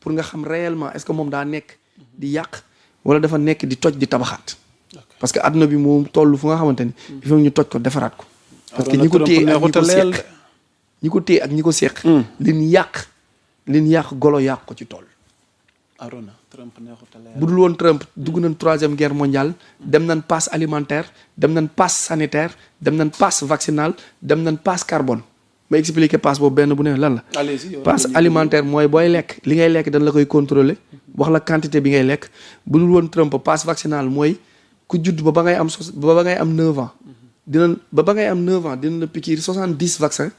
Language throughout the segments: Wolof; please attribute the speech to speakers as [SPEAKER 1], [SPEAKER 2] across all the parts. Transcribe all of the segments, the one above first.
[SPEAKER 1] pour nga xam réellement est-ce que moom daa nekk di yàq wala dafa nekk di toj di tabaxaat parce que àdduna bi moom toll fu nga xamante ni il faut ñu toj ko defaraat ko parce que ñi ko téye ak ñi ko seq liñ yàq golo yàq ko ci tool
[SPEAKER 2] Arona Trump neexuta leer
[SPEAKER 1] bu dul woon Trump dugg nañ 3e guerre mondiale dem nañ passe alimentaire dem nañ passe sanitaire dem nañ passe vaccinal dem nañ passe carbone ma expliquer passe boobu benn bu ne lan la passe alimentaire mooy booy lekk li ngay lekk dañ la koy contrôler wax la quantité bi ngay lekk bu dul woon Trump passe vaccinal mooy ku judd ba ngay am 9 ans dinañ ba ngay am 9 ans dinañ la piqûre 70 vaccins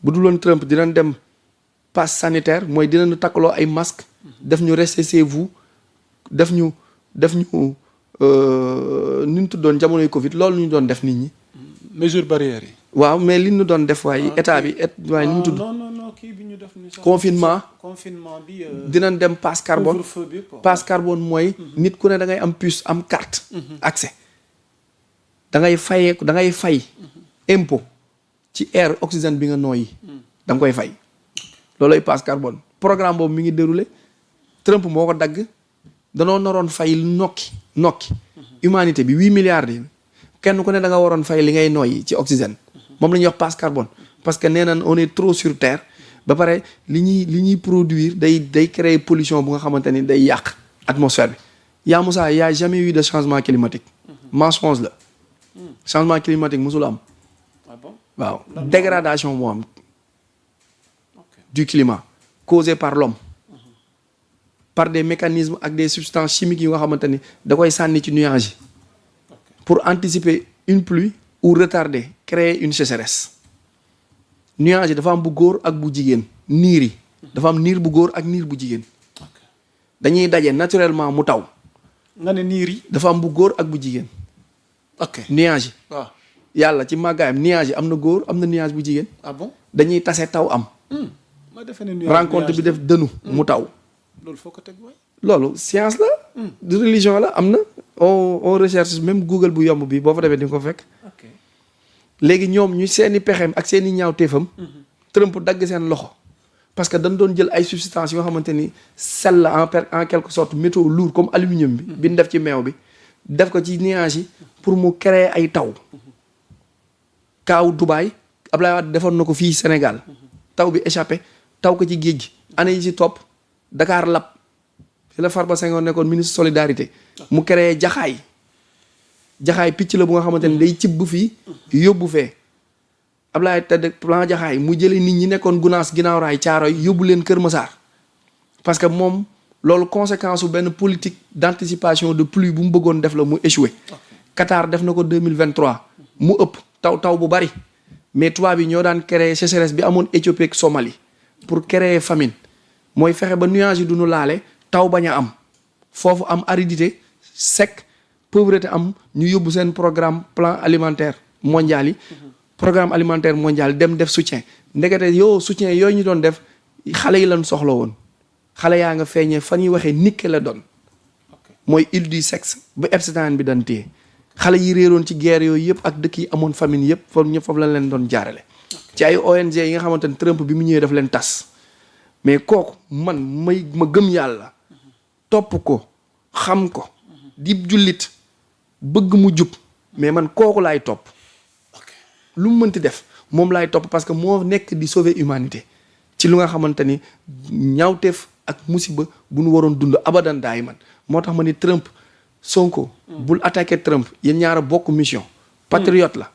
[SPEAKER 1] bu dul woon Trump dinañ dem passe sanitaire mooy dinañu takkaloo ay masque def ñu rester chez vous def ñu ni ñu tuddoon jamonoy Covid loolu ñu doon def nit ñi.
[SPEAKER 2] mesure barrière yi.
[SPEAKER 1] waaw mais li ñu doon def waaye état bi waaye ni mu tudd.
[SPEAKER 2] non kii bi ñu def ni
[SPEAKER 1] confinement
[SPEAKER 2] bi.
[SPEAKER 1] dinañ dem passe carbone passe carbone mooy. nit ku ne da ngay am puce am carte. accès da ngay fay impôt ci air oxygène bi nga nooyi. da nga koy fay. loolay passe carbone programme boobu mi ngi déroulé Trump moo ko dagg danoo naroon fay nokki humanité bi 8 milliards yi kenn ku ne da nga waroon fay li ngay nooyi ci oxygène moom la ñuy wax passe carbone parce que nee nañ on est trop sur terre ba pare li ñuy produire day créer pollution bu nga xamante ni day yàq atmosphère bi yaa Moussa y a jamais eu de changement climatique mensonge la changement climatique mosul am waaw dégradation moo am du climat causé par l'homme par des mécanismes ak des substances chimiques yi nga xamante ni da koy sànni ci nuages yi pour anticiper une pluie ou retarder créer une sécheresse nuages yi dafa am bu góor ak bu jigéen niir yi dafa am niir bu góor ak niir bu jigéen dañuy daje naturellement mu taw
[SPEAKER 2] nga ne niir yi
[SPEAKER 1] dafa am bu góor ak bu jigéen nuages yi
[SPEAKER 2] waaw
[SPEAKER 1] yàlla ci màggaayam nuages yi am na góor am na nuage bu jigéen dañuy tase taw am rencontre bi def dënu mu taw
[SPEAKER 2] loolu foo ko teg waay
[SPEAKER 1] loolu science la de religion la am na on recherche même Google bu yomb bi boo fa demee di nga ko fekk léegi ñoom ñu seeni pexeem ak seeni ñaaw téefam Trump dagg seen loxo parce que dañ doon jël ay substances yoo xamante ni sel la en quelque sorte métaux lourds comme aluminium bi ñu def ci meew bi def ko ci nuages yi pour mu créer ay taw kaaw Dubaï Abdoulaye Wade defoon na ko fii Sénégal taw bi échappé taw ko ci géej gi année yi ci topp Dakar lab fi la Farba Senghor nekkoon ministre solidarité mu créé jaxaay picc la bu nga xamante ni day cibb fii yóbbu fee Ablaye Tade plan jaxaay mu jëlee nit ñi nekkoon Gunaas ginnaaw raay Caaroy yóbbu leen Kër Masaar parce que moom loolu conséquence su benn politique d'anticipation de pluie bu mu bëggoon def la mu échoué Qatar def na ko 2023 mu ëpp taw bu bari mais tubaab yi ñoo daan créer sécheresse bi amoon Éthiopie ak Somalie pour créer famine mooy fexe ba nuages yi du ñu laale taw bañ a am foofu am aridité sec pauvreté am ñu yóbbu seen programme plan alimentaire mondial yi programme alimentaire mondial dem def soutien ndekete soutien yooyu ñu doon def xale yi lañ soxla woon xale yaa nga feeñee fa ñuy waxee nickel la doon mooy huile du sexe ba Epstein bi daan téye xale yi réeroon ci guerre yooyu yëpp ak dëkk yi amoon famine yëpp foofu lañ leen doon jaarale ci ay ONG yi nga xamante ne Trump bi mu ñëwee daf leen tas mais kooku ma gëm yàlla topp ko xam ko di jullit bëgg mu jub mais man kooku laay topp lu mu mënti def moom laay topp parce que moo nekk di sauver humanité ci lu nga xamante ni ñaawteef ak musiba bu nu waroon dund abadan daay man moo tax ma ni Trump Sonko bul attaqué Trump yéen ñaara bokk mission patriote la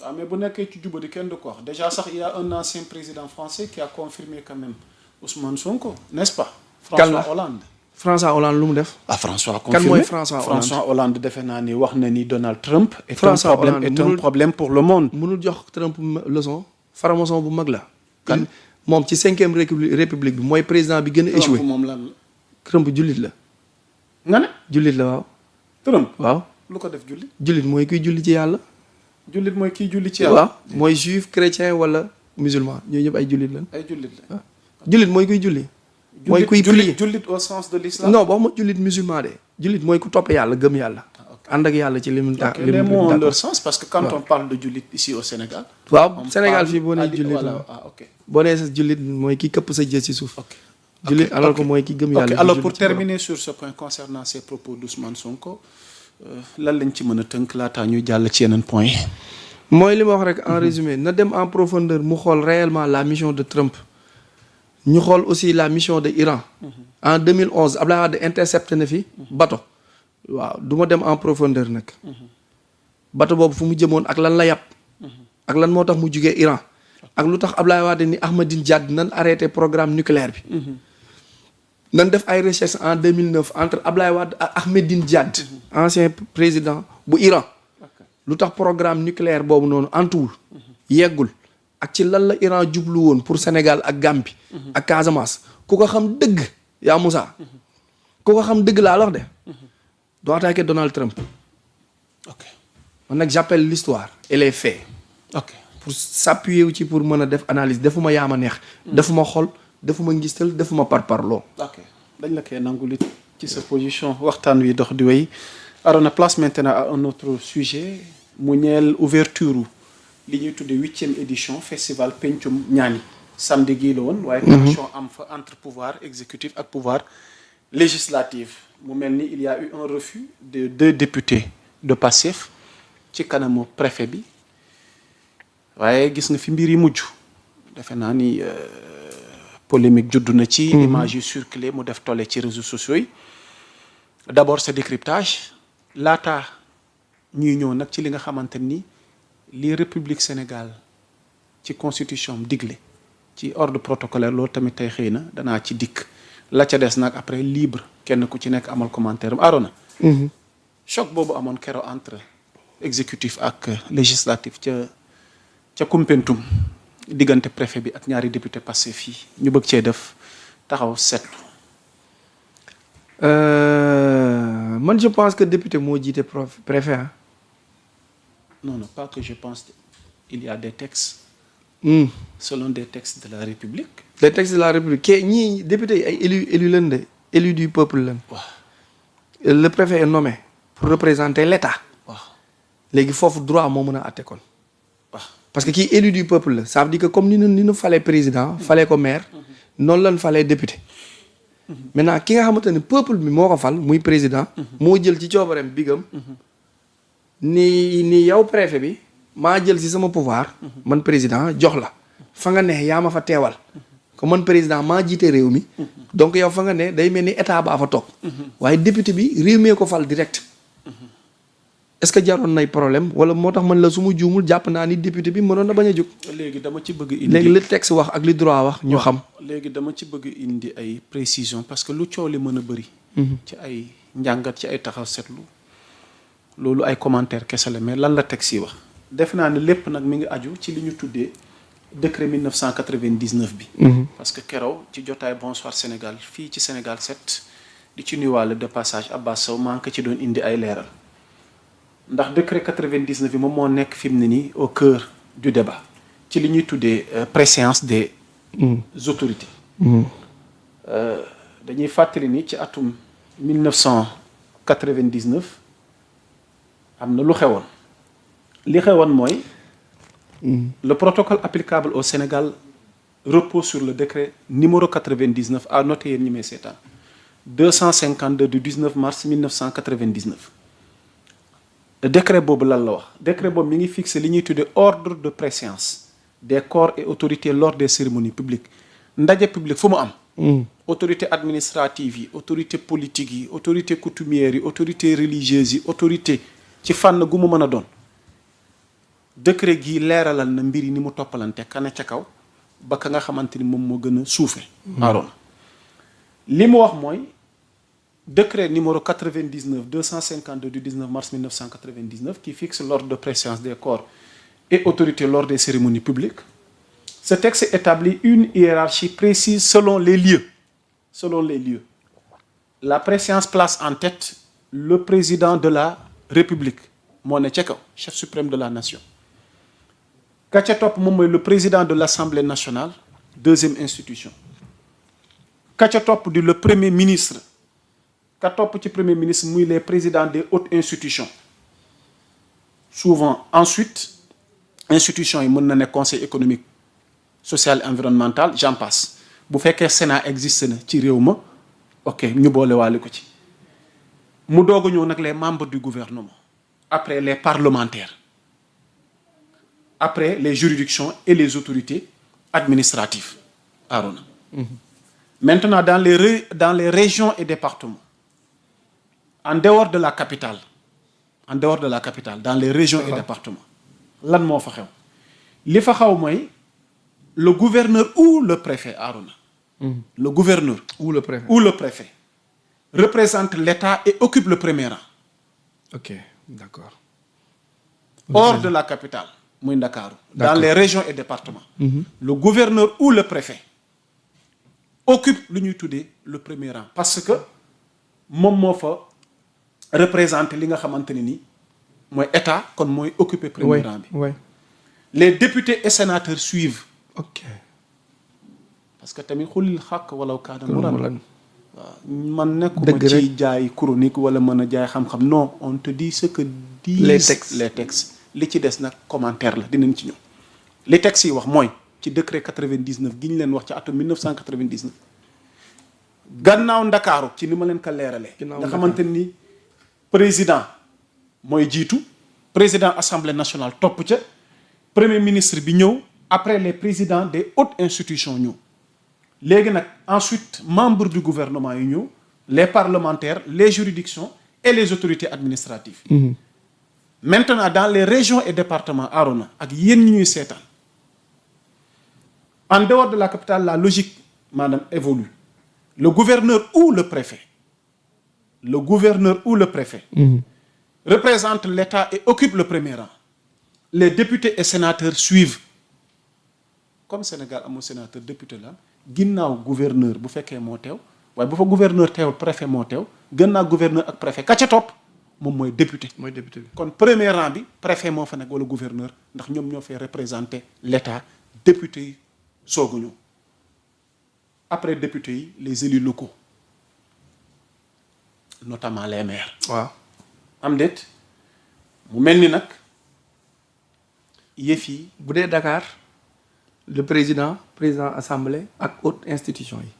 [SPEAKER 2] waaw mais bu nekkee ci jubadi kenn du ko wax déjà sax il y a un ancien président français qui a confirmé quand même Ousmane Sonko n'est-ce pas François Hollande lu mu def François confirmé kan mooy François Hollande defe naa ni wax na ni Donald Trump est un problème pour le monde
[SPEAKER 1] mënul jox Trump leçon faramason bu mag la kan moom ci 5e république bi mooy président bi gën a échoué
[SPEAKER 2] moom lan la
[SPEAKER 1] Trump jullit la
[SPEAKER 2] nga ne
[SPEAKER 1] jullit la waaw
[SPEAKER 2] Trump
[SPEAKER 1] waaw
[SPEAKER 2] lu ko def
[SPEAKER 1] jullit mooy kuy julli ci yàlla
[SPEAKER 2] jullit mooy kiy julli ci yàlla
[SPEAKER 1] waaw mooy juif chrétien wala musulman ñooñu ñëpp ay jullit lañ
[SPEAKER 2] ay jullit la
[SPEAKER 1] jullit mooy kuy julli mooy kuy prier
[SPEAKER 2] jullit au sens de l'islam
[SPEAKER 1] non wax ma jullit musulman de jullit mooy ku topp yàlla gëm yàlla ànd ak yàlla ci li mu
[SPEAKER 2] les mots ont leur sens parce que quand on parle de jullit ici au Sénégal
[SPEAKER 1] waaw Sénégal fii boo nee jullit
[SPEAKER 2] voilà ok.
[SPEAKER 1] boo nee sa jullit mooy ki këpp sa jë ci suuf.
[SPEAKER 2] ok
[SPEAKER 1] jullit alors que mooy ki gëm yàlla.
[SPEAKER 2] alors pour terminer sur ce point concernant ces propos d'Ousmane Sonko lan lañ ci mën a tënk laataa ñuy jàll ci yeneen point yi.
[SPEAKER 1] mooy li ma wax rek en résumé na dem en profondeur mu xool réellement la mission de Trump. ñu xool aussi la mission de Iran. En 2011 Abdoulaye Wade intercepté na fi bateau. waaw du ma dem en profondeur nag. bateau boobu fu mu jëmoon ak lan la yàpp. ak lan moo tax mu jugee Iran. ak lu tax Abdoulaye Wade ni Ahmadinejad nan arrêté programme nucléaire bi. nan def ay recherche en 2009 entre Abdoulaye Wade ak Ahmadinejad. ancien président bu Iran. lu tax programme nucléaire boobu noonu antuwul. yeggul. ak ci lan la Iran jublu woon pour Sénégal ak Gambie. ak Casamance ku ko xam dëgg yaa Moussa. ku ko xam dëgg laa wax de. doo attaquer Donald Trump.
[SPEAKER 2] ok
[SPEAKER 1] man nag j'appelle l'histoire et les faits.
[SPEAKER 2] ok
[SPEAKER 1] pour s'appuyer wu ci pour mën a def analyse defuma yaama neex. defuma xol defuma ngistal defuma parparloo.
[SPEAKER 2] ok dañ la koy nangu lit ci sa position waxtaan wi dox di wéy. Arona place maintenant à un autre sujet mu ñeel ouverture li ñuy tuddee 8e édition festival Pencum Ñaani samedi gii la woon. waaye tension am fa entre pouvoir exécutif ak pouvoir législatif. mu mel ni il y a eu un refus de 2 députés de Pastef ci kanamu préfet bi waaye gis nga fi mbir yi mujj defe naa ni polémique juddu na ci. image yu circulé mu def tolle ci réseaux sociaux yi. d'abord ce décryptage laata ñuy ñëw nag ci li nga xamante ni li République Sénégal ci constitution am digle ci ordre protocolaire loolu tamit tey xëy na danaa ci dikk la ca des nag après libre kenn ku ci nekk amal commentaire am Arona. choc boobu amoon kero entre exécutif ak législatif ca Koumpentoum diggante préfet bi ak ñaari député passé fii ñu bëgg cee def taxaw seetlu.
[SPEAKER 1] man je pense que député moo jiite préfet ah.
[SPEAKER 2] non pas que je pense il y a des textes. selon des textes de la République.
[SPEAKER 1] les textes de la République kii ñii député yi ay élus lañ de élus du peuple lañ.
[SPEAKER 2] waaw.
[SPEAKER 1] le préfet est nommé pour représenter l'État.
[SPEAKER 2] waaw.
[SPEAKER 1] léegi foofu droit moo mën a àtte kon.
[SPEAKER 2] waaw.
[SPEAKER 1] parce que kii élu du peuple la ça veut dire que comme ni ñu falee président falee ko maire. noonu lañ falee député. maintenant ki nga xamante ne peuple bi moo ko fal muy président. moo jël ci coobareem bigam. ni yow préfet bi maa jël ci sama pouvoir. man président jox la. fa nga ne yaa ma fa teewal. ko man président maa jiite réew mi. donc yow fa nga ne day mel ni état baa fa toog. waaye député bi réew mee ko fal direct. est-ce que jaroon nay problème wala moo tax man la su ma juumul jàpp naa ni député bi mënoon na bañ a jóg.
[SPEAKER 2] léegi dama ci bëgg indi
[SPEAKER 1] léegi li texte wax ak li droit wax ñu xam.
[SPEAKER 2] léegi dama ci bëgg indi ay précision parce que lu coow li mën a bëri. ci ay njàngat ci ay taxaw seetlu. loolu ay commentaire kese la mais lan la texte yi wax. def naa ne lépp nag mi ngi aju ci li ñu tuddee décret 1999 bi. parce que keroog ci jotaay Bonsoir Sénégal fii ci Sénégal 7 di ci nuyuwaale de passage Abbas Sow maa ngi ko ci doon indi ay leeral. ndax décret 99 bi moom moo nekk fi mu ne nii au cœur du débat ci li ñuy tuddee préséance des autorités. dañuy fàttali ni ci atum 1999 am na lu xewoon li xewoon mooy le protocole applicable au Sénégal repose sur le décret numéro 99 à noter yéen ñi may seetaan 252 du 19 mars 1999. décret boobu lan la wax décret boobu mi ngi fixé li ñuy tuddee ordre de préséance des corps et autorités lors des cérémonies publiques ndaje public fu mu am. autorité administrative yi autorité politique yi autorité coutumière yi autorité religieuse yi autorité ci fànn gu mu mën a doon décret gi leeralal na mbir yi ni mu toppalante kana ca kaw ba ka nga xamante ni moom moo gën a suufe aaroon li mu wax mooy décret numéro 99 252 du 19 mars 1999 qui fixe l'ordre de préséance des corps et autorités lors des cérémonies publiques. Ce texte établit une hiérarchie précise selon les lieux. Selon les lieux. La préséance place en tête le président de la République, moo ne ca kaw, chef suprême de la nation. Ka ca topp moom mooy le président de l'Assemblée nationale, deuxième institution. Ka ca topp di le premier ministre. Ka topp ci premier ministre muy les présidents des hautes institutions. Souvent ensuite institution yi mën na ne conseil économique social et environnemental j'en passe bu fekkee Sénat existe na ci réew ma ok ñu boole waale ko ci mu doog a ñëw nag les membres du gouvernement après les parlementaires après les juridictions et les autorités administratives Arona maintenant dans les régions et départements en dehors de la capitale dans les régions et départements lan moo fa xew li fa xaw mooy le gouverneur ou le préfet Arona le gouverneur
[SPEAKER 1] ou le préfet
[SPEAKER 2] représente l'État et occupe le premier rang.
[SPEAKER 1] Ok, d'accord.
[SPEAKER 2] Hors de la capitale muy Ndakaaru dans les régions et départements le gouverneur ou le préfet occupe lu ñuy tuddee le premier rang parce que moom moo fa représenter li nga xamante ne ni mooy état kon mooy occuper premier rang bi.
[SPEAKER 1] Oui.
[SPEAKER 2] Les députés et sénateurs suivent.
[SPEAKER 1] Ok.
[SPEAKER 2] parce que tamit xulil xàq wala kaana muran waaw man nekkuma ci jaay chronique wala mën a jaay xam-xam non on te dit ce que disent les textes li ci des nag commentaire la dinañ ci ñëw li textes yi wax mooy ci décret 99 gi ñu leen wax ci atum 1999 gannaaw Ndakaaru ci ni ma leen ko leeralee nga xamante ni président mooy jiitu président assemblée nationale topp ca premier ministre bi ñëw après les présidents des hautes institutions ñëw léegi nag ensuite membres du gouvernement yi ñëw les parlementaires les juridictions et les autorités administratives maintenant dans les régions et départements Arona ak yéen ñi ñuy seetaan en dehors de la capitale la logique maanaam évolue le gouverneur ou le préfet représente l'État et occupe le premier rang les députés et sénateurs suivent comme Sénégal amul sénateur député la ginnaaw gouverneur bu fekkee moo teew waaye bu fa gouverneur teewul préfet moo teew gannaaw gouverneur ak préfet ka ca topp moom mooy député.
[SPEAKER 1] mooy député bi
[SPEAKER 2] kon premier rang bi préfet moo fa nekk wala gouverneur ndax ñoom ñoo fay représenter l'État député yi soogu ñëw après député yi les élus locaux notamment les maires.
[SPEAKER 1] waaw
[SPEAKER 2] am déet mu mel ni nag yëf yi
[SPEAKER 1] bu dee Dakar le président assemblée ak haute institution yi.